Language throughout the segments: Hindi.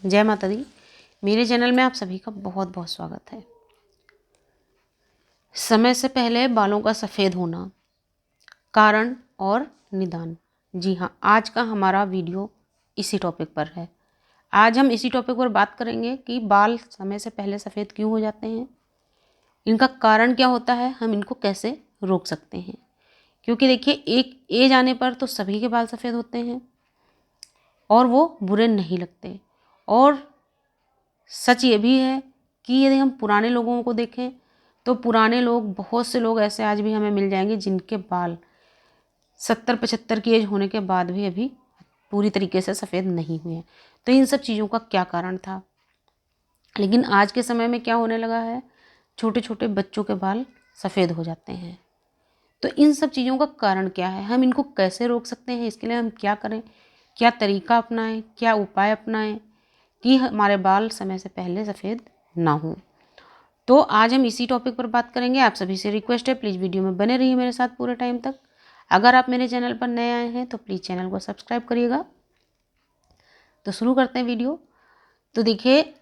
जय माता दी। मेरे चैनल में आप सभी का बहुत बहुत स्वागत है। समय से पहले बालों का सफ़ेद होना, कारण और निदान। जी हाँ, आज का हमारा वीडियो इसी टॉपिक पर है। आज हम इसी टॉपिक पर बात करेंगे कि बाल समय से पहले सफ़ेद क्यों हो जाते हैं, इनका कारण क्या होता है, हम इनको कैसे रोक सकते हैं। क्योंकि देखिए, एक एज आने पर तो सभी के बाल सफ़ेद होते हैं और वो बुरे नहीं लगते। और सच ये भी है कि यदि हम पुराने लोगों को देखें तो पुराने लोग, बहुत से लोग ऐसे आज भी हमें मिल जाएंगे जिनके बाल 70-75 की एज होने के बाद भी अभी पूरी तरीके से सफ़ेद नहीं हुए हैं। तो इन सब चीज़ों का क्या कारण था। लेकिन आज के समय में क्या होने लगा है, छोटे छोटे बच्चों के बाल सफ़ेद हो जाते हैं। तो इन सब चीज़ों का कारण क्या है, हम इनको कैसे रोक सकते हैं, इसके लिए हम क्या करें, क्या तरीका अपनाएं, क्या उपाय अपनाएं कि हमारे बाल समय से पहले सफ़ेद ना हों। तो आज हम इसी टॉपिक पर बात करेंगे। आप सभी से रिक्वेस्ट है, प्लीज़ वीडियो में बने रहिए मेरे साथ पूरे टाइम तक। अगर आप मेरे चैनल पर नए आए हैं तो प्लीज़ चैनल को सब्सक्राइब करिएगा। तो शुरू करते हैं वीडियो। तो देखिए,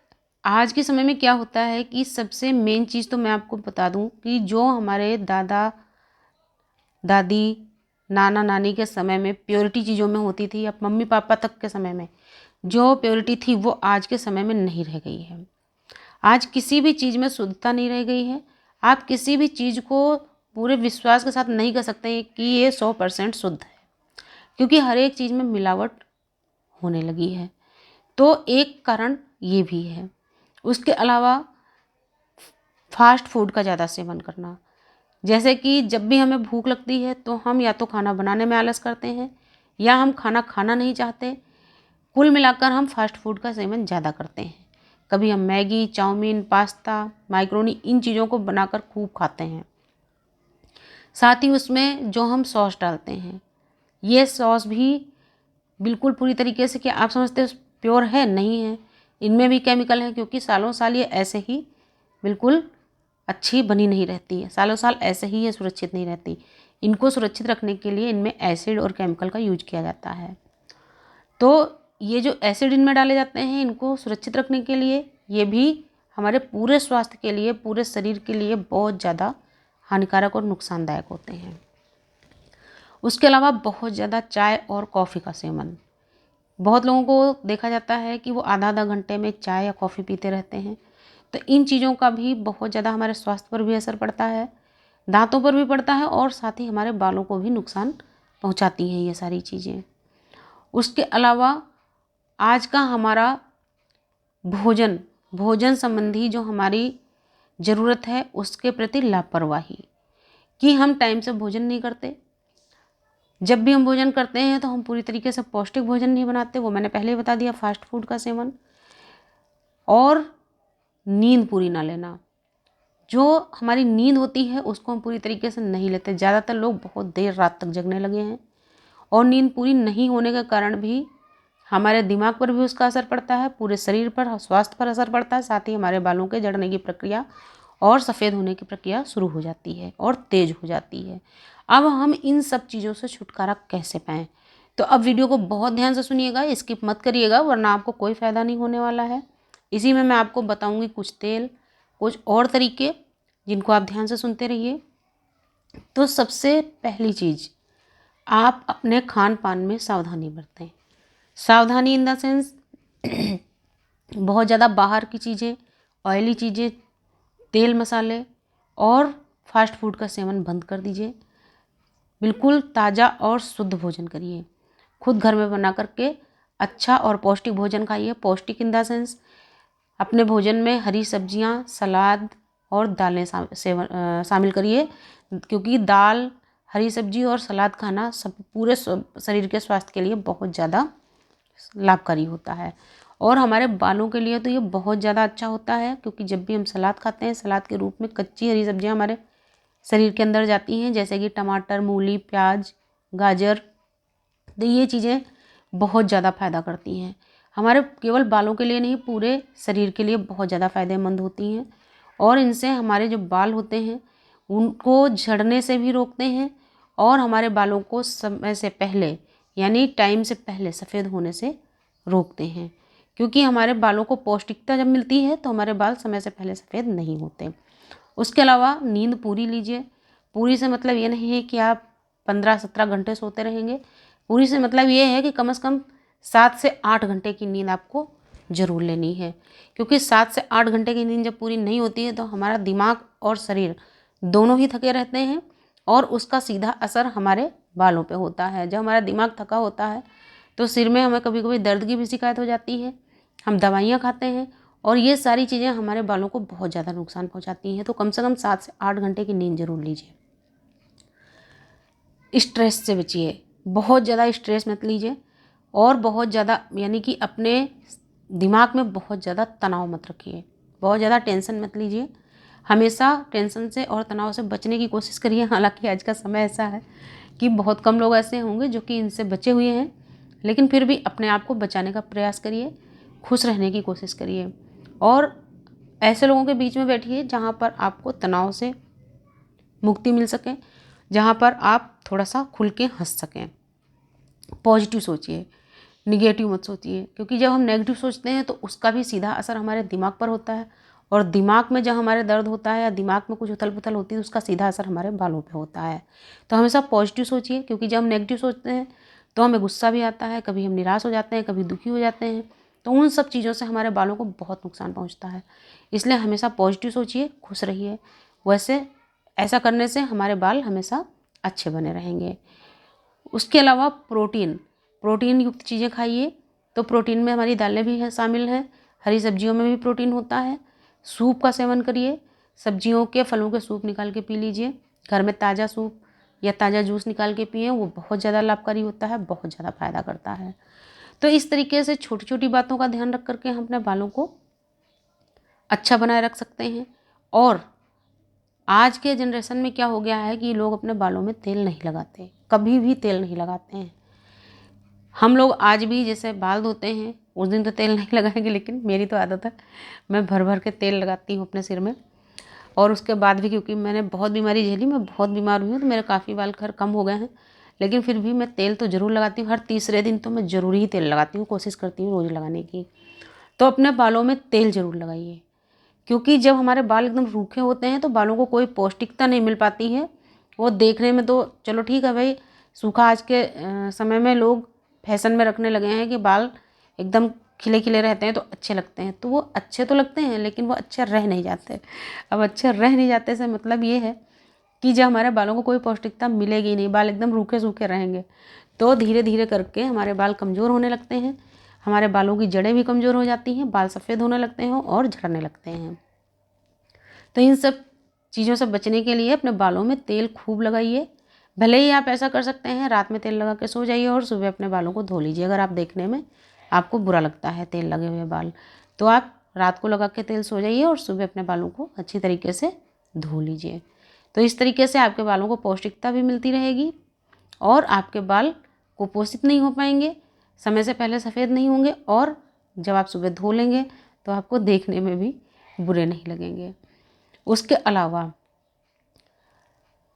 आज के समय में क्या होता है कि सबसे मेन चीज़ तो मैं आपको बता दूं कि जो हमारे दादा दादी, नाना नानी के समय में प्योरिटी चीज़ों में होती थी, अब मम्मी पापा तक के समय में जो प्योरिटी थी वो आज के समय में नहीं रह गई है। आज किसी भी चीज़ में शुद्धता नहीं रह गई है। आप किसी भी चीज़ को पूरे विश्वास के साथ नहीं कह सकते कि ये 100% शुद्ध है, क्योंकि हर एक चीज़ में मिलावट होने लगी है। तो एक कारण ये भी है। उसके अलावा फास्ट फूड का ज़्यादा सेवन करना, जैसे कि जब भी हमें भूख लगती है तो हम या तो खाना बनाने में आलस करते हैं या हम खाना खाना नहीं चाहते। कुल मिलाकर हम फास्ट फूड का सेवन ज़्यादा करते हैं। कभी हम मैगी, चाउमीन, पास्ता, माइक्रोनी, इन चीज़ों को बनाकर खूब खाते हैं। साथ ही उसमें जो हम सॉस डालते हैं, ये सॉस भी बिल्कुल पूरी तरीके से, क्या आप समझते हो प्योर है? नहीं है। इनमें भी केमिकल है, क्योंकि सालों साल ये ऐसे ही बिल्कुल अच्छी बनी नहीं रहती है। सालों साल ऐसे ही ये सुरक्षित नहीं रहती। इनको सुरक्षित रखने के लिए इनमें एसिड और केमिकल का यूज किया जाता है। तो ये जो एसिड इनमें डाले जाते हैं, इनको सुरक्षित रखने के लिए, ये भी हमारे पूरे स्वास्थ्य के लिए, पूरे शरीर के लिए बहुत ज़्यादा हानिकारक और नुकसानदायक होते हैं। उसके अलावा बहुत ज़्यादा चाय और कॉफ़ी का सेवन, बहुत लोगों को देखा जाता है कि वो आधा आधा घंटे में चाय या कॉफ़ी पीते रहते हैं। तो इन चीज़ों का भी बहुत ज़्यादा हमारे स्वास्थ्य पर भी असर पड़ता है, दांतों पर भी पड़ता है और साथ ही हमारे बालों को भी नुकसान पहुंचाती हैं ये सारी चीज़ें। उसके अलावा आज का हमारा भोजन संबंधी जो हमारी ज़रूरत है, उसके प्रति लापरवाही, कि हम टाइम से भोजन नहीं करते। जब भी हम भोजन करते हैं तो हम पूरी तरीके से पौष्टिक भोजन नहीं बनाते। वो मैंने पहले ही बता दिया, फास्ट फूड का सेवन और नींद पूरी ना लेना। जो हमारी नींद होती है उसको हम पूरी तरीके से नहीं लेते। ज़्यादातर लोग बहुत देर रात तक जगने लगे हैं और नींद पूरी नहीं होने के कारण भी हमारे दिमाग पर भी उसका असर पड़ता है, पूरे शरीर पर, स्वास्थ्य पर असर पड़ता है। साथ ही हमारे बालों के झड़ने की प्रक्रिया और सफ़ेद होने की प्रक्रिया शुरू हो जाती है और तेज हो जाती है। अब हम इन सब चीज़ों से छुटकारा कैसे पाएँ? तो अब वीडियो को बहुत ध्यान से सुनिएगा, स्किप मत करिएगा, वरना आपको कोई फ़ायदा नहीं होने वाला है। इसी में मैं आपको बताऊँगी कुछ तेल, कुछ और तरीके, जिनको आप ध्यान से सुनते रहिए। तो सबसे पहली चीज़, आप अपने खान पान में सावधानी बरतें। सावधानी इन द सेंस बहुत ज़्यादा बाहर की चीज़ें, ऑयली चीज़ें, तेल मसाले और फास्ट फूड का सेवन बंद कर दीजिए। बिल्कुल ताज़ा और शुद्ध भोजन करिए। खुद घर में बना करके अच्छा और पौष्टिक भोजन खाइए। पौष्टिक इन द सेंस, अपने भोजन में हरी सब्जियां, सलाद और दालें शामिल करिए, क्योंकि दाल, हरी सब्जी और सलाद खाना सब पूरे शरीर के स्वास्थ्य के लिए बहुत ज़्यादा लाभकारी होता है। और हमारे बालों के लिए तो ये बहुत ज़्यादा अच्छा होता है, क्योंकि जब भी हम सलाद खाते हैं, सलाद के रूप में कच्ची हरी सब्जियां हमारे शरीर के अंदर जाती हैं, जैसे कि टमाटर, मूली, प्याज, गाजर। तो ये चीज़ें बहुत ज़्यादा फ़ायदा करती हैं। हमारे केवल बालों के लिए नहीं, पूरे शरीर के लिए बहुत ज़्यादा फ़ायदेमंद होती हैं। और इनसे हमारे जो बाल होते हैं उनको झड़ने से भी रोकते हैं और हमारे बालों को समय से पहले, यानी टाइम से पहले सफ़ेद होने से रोकते हैं। क्योंकि हमारे बालों को पौष्टिकता जब मिलती है तो हमारे बाल समय से पहले सफ़ेद नहीं होते। उसके अलावा नींद पूरी लीजिए। पूरी से मतलब ये नहीं है कि आप 15-17 घंटे सोते रहेंगे। पूरी से मतलब ये है कि कम से कम 7 से 8 घंटे की नींद आपको ज़रूर लेनी है, क्योंकि 7 से 8 घंटे की नींद जब पूरी नहीं होती है तो हमारा दिमाग और शरीर दोनों ही थके रहते हैं और उसका सीधा असर हमारे बालों पे होता है। जब हमारा दिमाग थका होता है तो सिर में हमें कभी कभी दर्द की भी शिकायत हो जाती है, हम दवाइयाँ खाते हैं और ये सारी चीज़ें हमारे बालों को बहुत ज़्यादा नुकसान पहुँचाती हैं। तो कम से कम 7 से 8 घंटे की नींद जरूर लीजिए। स्ट्रेस से बचिए, बहुत ज़्यादा स्ट्रेस मत लीजिए और बहुत ज़्यादा यानी कि अपने दिमाग में बहुत ज़्यादा तनाव मत रखिए, बहुत ज़्यादा टेंशन मत लीजिए। हमेशा टेंशन से और तनाव से बचने की कोशिश करिए। हालांकि आज का समय ऐसा है कि बहुत कम लोग ऐसे होंगे जो कि इनसे बचे हुए हैं, लेकिन फिर भी अपने आप को बचाने का प्रयास करिए, खुश रहने की कोशिश करिए और ऐसे लोगों के बीच में बैठिए जहाँ पर आपको तनाव से मुक्ति मिल सके, जहाँ पर आप थोड़ा सा खुल के हंस सकें। पॉजिटिव सोचिए, निगेटिव मत सोचिए, क्योंकि जब हम नेगेटिव सोचते हैं तो उसका भी सीधा असर हमारे दिमाग पर होता है और दिमाग में जब हमारे दर्द होता है या दिमाग में कुछ उथल पुथल होती है उसका सीधा असर हमारे बालों पे होता है। तो हमेशा पॉजिटिव सोचिए, क्योंकि जब हम नेगेटिव सोचते हैं तो हमें गुस्सा भी आता है, कभी हम निराश हो जाते हैं, कभी दुखी हो जाते हैं। तो उन सब चीज़ों से हमारे बालों को बहुत नुकसान पहुँचता है। इसलिए हमेशा पॉजिटिव सोचिए, खुश रहिए। वैसे ऐसा करने से हमारे बाल हमेशा अच्छे बने रहेंगे। उसके अलावा प्रोटीन युक्त चीज़ें खाइए। तो प्रोटीन में हमारी दालें भी हैं, शामिल हैं, हरी सब्जियों में भी प्रोटीन होता है। सूप का सेवन करिए, सब्जियों के फलों के सूप निकाल के पी लीजिए। घर में ताज़ा सूप या ताज़ा जूस निकाल के पिए, वो बहुत ज़्यादा लाभकारी होता है, बहुत ज़्यादा फायदा करता है। तो इस तरीके से छोटी छोटी बातों का ध्यान रख करके हम अपने बालों को अच्छा बनाए रख सकते हैं। और आज के जनरेशन में क्या हो गया है कि लोग अपने बालों में तेल नहीं लगाते, कभी भी तेल नहीं लगाते हैं। हम लोग आज भी जैसे बाल धोते हैं उस दिन तो तेल नहीं लगाएंगे, लेकिन मेरी तो आदत है, मैं भर भर के तेल लगाती हूँ अपने सिर में। और उसके बाद भी क्योंकि मैंने बहुत बीमारी झेली, मैं बहुत बीमार हुई हूँ, तो मेरे काफ़ी बाल खैर कम हो गए हैं, लेकिन फिर भी मैं तेल तो ज़रूर लगाती हूँ। हर तीसरे दिन तो मैं ज़रूर ही तेल लगाती हूँ, कोशिश करती हूँ रोज़ लगाने की। तो अपने बालों में तेल ज़रूर लगाइए, क्योंकि जब हमारे बाल एकदम रूखे होते हैं तो बालों को कोई पौष्टिकता नहीं मिल पाती है। वो देखने में तो चलो ठीक है भाई, सूखा आज के समय में लोग फैशन में रखने लगे हैं कि बाल एकदम खिले खिले रहते हैं तो अच्छे लगते हैं। तो वो अच्छे तो लगते हैं लेकिन वो अच्छे रह नहीं जाते। अब अच्छे रह नहीं जाते से मतलब ये है कि जब हमारे बालों को कोई पौष्टिकता मिलेगी नहीं, बाल एकदम रूखे सूखे रहेंगे, तो धीरे धीरे करके हमारे बाल कमज़ोर होने लगते हैं, हमारे बालों की जड़ें भी कमज़ोर हो जाती हैं, बाल सफ़ेद होने लगते हैं और झड़ने लगते हैं। तो इन सब चीज़ों से बचने के लिए अपने बालों में तेल खूब लगाइए। भले ही आप ऐसा कर सकते हैं, रात में तेल लगा के सो जाइए और सुबह अपने बालों को धो लीजिए। अगर आप देखने में आपको बुरा लगता है तेल लगे हुए बाल, तो आप रात को लगा के तेल सो जाइए और सुबह अपने बालों को अच्छी तरीके से धो लीजिए। तो इस तरीके से आपके बालों को पौष्टिकता भी मिलती रहेगी और आपके बाल कुपोषित नहीं हो पाएंगे, समय से पहले सफ़ेद नहीं होंगे और जब आप सुबह धो लेंगे तो आपको देखने में भी बुरे नहीं लगेंगे। उसके अलावा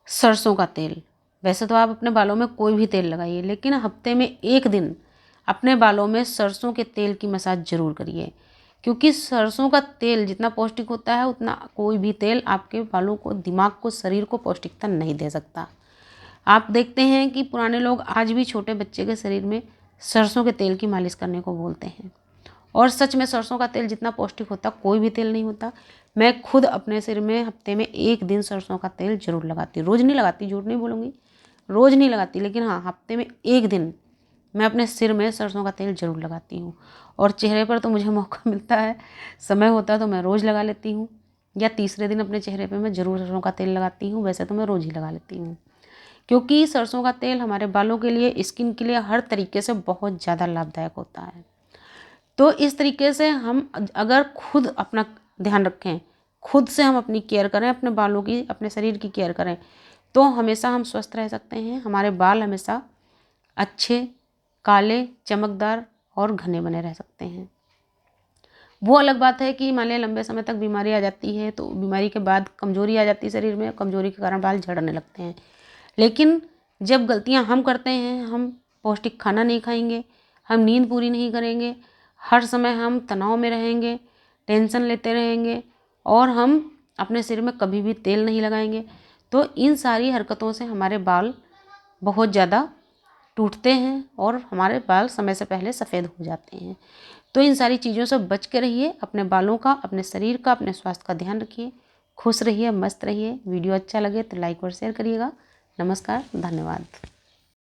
सरसों का तेल, वैसे तो आप अपने बालों में कोई भी तेल लगाइए, लेकिन हफ्ते में एक दिन अपने बालों में सरसों के तेल की मसाज ज़रूर करिए, क्योंकि सरसों का तेल जितना पौष्टिक होता है उतना कोई भी तेल आपके बालों को, दिमाग को, शरीर को पौष्टिकता नहीं दे सकता। आप देखते हैं कि पुराने लोग आज भी छोटे बच्चे के शरीर में सरसों के तेल की मालिश करने को बोलते हैं, और सच में सरसों का तेल जितना पौष्टिक होता कोई भी तेल नहीं होता। मैं खुद अपने सिर में हफ्ते में एक दिन सरसों का तेल जरूर लगाती हूँ, रोज़ नहीं लगाती, झूठ नहीं बोलूँगी, रोज़ नहीं लगाती, लेकिन हाँ हफ्ते में एक दिन मैं अपने सिर में सरसों का तेल जरूर लगाती हूँ। और चेहरे पर तो मुझे मौका मिलता है, समय होता है तो मैं रोज़ लगा लेती हूँ, या तीसरे दिन अपने चेहरे पर मैं ज़रूर सरसों का तेल लगाती हूँ। वैसे तो मैं रोज़ ही लगा लेती हूँ, क्योंकि सरसों का तेल हमारे बालों के लिए, स्किन के लिए हर तरीके से बहुत ज़्यादा लाभदायक होता है। तो इस तरीके से हम अगर खुद अपना ध्यान रखें, खुद से हम अपनी केयर करें, अपने बालों की, अपने शरीर की केयर करें, तो हमेशा हम स्वस्थ रह सकते हैं। हमारे बाल हमेशा अच्छे, काले, चमकदार और घने बने रह सकते हैं। वो अलग बात है कि मान लिया लंबे समय तक बीमारी आ जाती है, तो बीमारी के बाद कमज़ोरी आ जाती है शरीर में, कमज़ोरी के कारण बाल झड़ने लगते हैं। लेकिन जब गलतियां हम करते हैं, हम पौष्टिक खाना नहीं खाएंगे, हम नींद पूरी नहीं करेंगे, हर समय हम तनाव में रहेंगे, टेंशन लेते रहेंगे और हम अपने सिर में कभी भी तेल नहीं लगाएंगे, तो इन सारी हरकतों से हमारे बाल बहुत ज़्यादा टूटते हैं और हमारे बाल समय से पहले सफ़ेद हो जाते हैं। तो इन सारी चीज़ों से बच के रहिए। अपने बालों का, अपने शरीर का, अपने स्वास्थ्य का ध्यान रखिए। खुश रहिए, मस्त रहिए। वीडियो अच्छा लगे तो लाइक और शेयर करिएगा। नमस्कार, धन्यवाद।